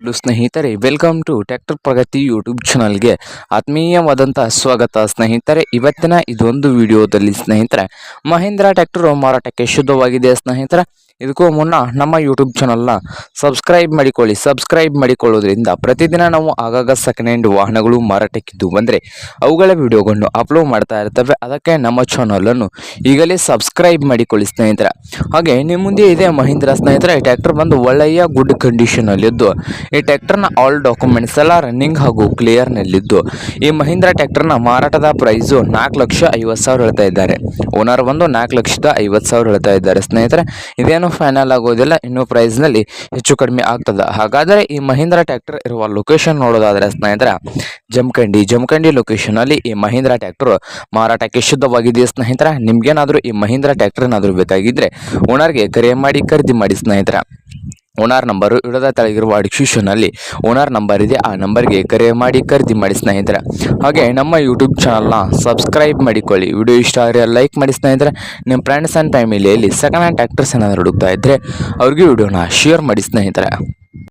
Hello ಸ್ನೇಹಿತರೆ, welcome to tractor Pragati YouTube ಚಾನಲ್ಗೆ ಆತ್ಮೀಯವಾದಂಥ ಸ್ವಾಗತ ಸ್ನೇಹಿತರೆ. ಇವತ್ತಿನ ಇದೊಂದು ವಿಡಿಯೋದಲ್ಲಿ ಸ್ನೇಹಿತರೆ ಮಹೇಂದ್ರ ಟ್ರ್ಯಾಕ್ಟರ್ ಮಾರಾಟಕ್ಕೆ ಶುದ್ಧವಾಗಿದೆ ಸ್ನೇಹಿತರೆ. ಇದಕ್ಕೂ ಮುನ್ನ ನಮ್ಮ ಯೂಟ್ಯೂಬ್ ಚಾನಲ್ನ ಸಬ್ಸ್ಕ್ರೈಬ್ ಮಾಡಿಕೊಳ್ಳಿ. ಸಬ್ಸ್ಕ್ರೈಬ್ ಮಾಡಿಕೊಳ್ಳೋದ್ರಿಂದ ಪ್ರತಿದಿನ ನಾವು ಆಗಾಗ ಸೆಕೆಂಡ್ ಹ್ಯಾಂಡ್ ವಾಹನಗಳು ಮಾರಾಟಕ್ಕಿದ್ದು ಬಂದರೆ ಅವುಗಳ ವಿಡಿಯೋಗಳನ್ನು ಅಪ್ಲೋಡ್ ಮಾಡ್ತಾ ಇರ್ತವೆ. ಅದಕ್ಕೆ ನಮ್ಮ ಚಾನಲನ್ನು ಈಗಲೇ ಸಬ್ಸ್ಕ್ರೈಬ್ ಮಾಡಿಕೊಳ್ಳಿ ಸ್ನೇಹಿತರೆ. ಹಾಗೆ ನಿಮ್ಮ ಮುಂದೆ ಇದೆ ಮಹೀಂದ್ರ ಸ್ನೇಹಿತರೆ. ಈ ಟ್ರ್ಯಾಕ್ಟರ್ ಬಂದು ಒಳ್ಳೆಯ ಗುಡ್ ಕಂಡೀಷನಲ್ಲಿದ್ದು, ಈ ಟ್ರ್ಯಾಕ್ಟರ್ನ ಆಲ್ ಡಾಕ್ಯುಮೆಂಟ್ಸ್ ಎಲ್ಲ ರನ್ನಿಂಗ್ ಹಾಗೂ ಕ್ಲಿಯರ್ನಲ್ಲಿದ್ದು, ಈ ಮಹೀಂದ್ರ ಟ್ರ್ಯಾಕ್ಟರ್ನ ಮಾರಾಟದ ಪ್ರೈಸು 4,50,000 ಹೇಳ್ತಾ ಇದ್ದಾರೆ. ಓನರ್ ಬಂದು 4,50,000 ಹೇಳ್ತಾ ಇದ್ದಾರೆ ಸ್ನೇಹಿತರೆ. ಇದೇನು ಫೈನಲ್ ಆಗೋದಿಲ್ಲ, ಇನ್ನೂ ಪ್ರೈಸ್ನಲ್ಲಿ ಹೆಚ್ಚು ಕಡಿಮೆ ಆಗ್ತದೆ. ಹಾಗಾದರೆ ಈ ಮಹೀಂದ್ರ ಟ್ರ್ಯಾಕ್ಟರ್ ಇರುವ ಲೊಕೇಶನ್ ನೋಡೋದಾದರೆ ಸ್ನೇಹಿತರೆ, ಜಮಖಂಡಿ ಲೊಕೇಶನಲ್ಲಿ ಈ ಮಹೀಂದ್ರ ಟ್ರ್ಯಾಕ್ಟರ್ ಮಾರಾಟಕ್ಕೆ ಶುದ್ಧವಾಗಿದೆ ಸ್ನೇಹಿತರೆ. ನಿಮ್ಗೇನಾದರೂ ಈ ಮಹೀಂದ್ರ ಟ್ರ್ಯಾಕ್ಟರ್ ಏನಾದರೂ ಬೇಕಾಗಿದ್ದರೆ ಓನರ್ಗೆ ಕರೆ ಮಾಡಿ ಖರೀದಿ ಮಾಡಿ ಸ್ನೇಹಿತರೆ. ಓನರ್ ನಂಬರು ಇಡದ ತೆಳಗಿರುವ ಡಿಸ್ಕ್ರಿಪ್ಷನಲ್ಲಿ ಓನರ್ ನಂಬರ್ ಇದೆ, ಆ ನಂಬರ್ಗೆ ಕರೆ ಮಾಡಿ ಖರೀದಿ ಮಾಡಿ ಸ್ನೇಹಿತರೆ. ಹಾಗೆ ನಮ್ಮ ಯೂಟ್ಯೂಬ್ ಚಾನಲ್ನ ಸಬ್ಸ್ಕ್ರೈಬ್ ಮಾಡಿಕೊಳ್ಳಿ. ವಿಡಿಯೋ ಇಷ್ಟ ಆದರೆ ಲೈಕ್ ಮಾಡಿ ಸ್ನೇಹಿತರೆ. ನಿಮ್ಮ ಫ್ರೆಂಡ್ಸ್ ಆ್ಯಂಡ್ ಫ್ಯಾಮಿಲಿಯಲ್ಲಿ ಸೆಕೆಂಡ್ ಹ್ಯಾಂಡ್ ಟ್ರ್ಯಾಕ್ಟರ್ಸ್ ಏನಾದರೂ ಹುಡುಕ್ತಾ ಇದ್ದರೆ ಅವ್ರಿಗೆ ವಿಡಿಯೋನ ಶೇರ್ ಮಾಡಿ ಸ್ನೇಹಿತರೆ.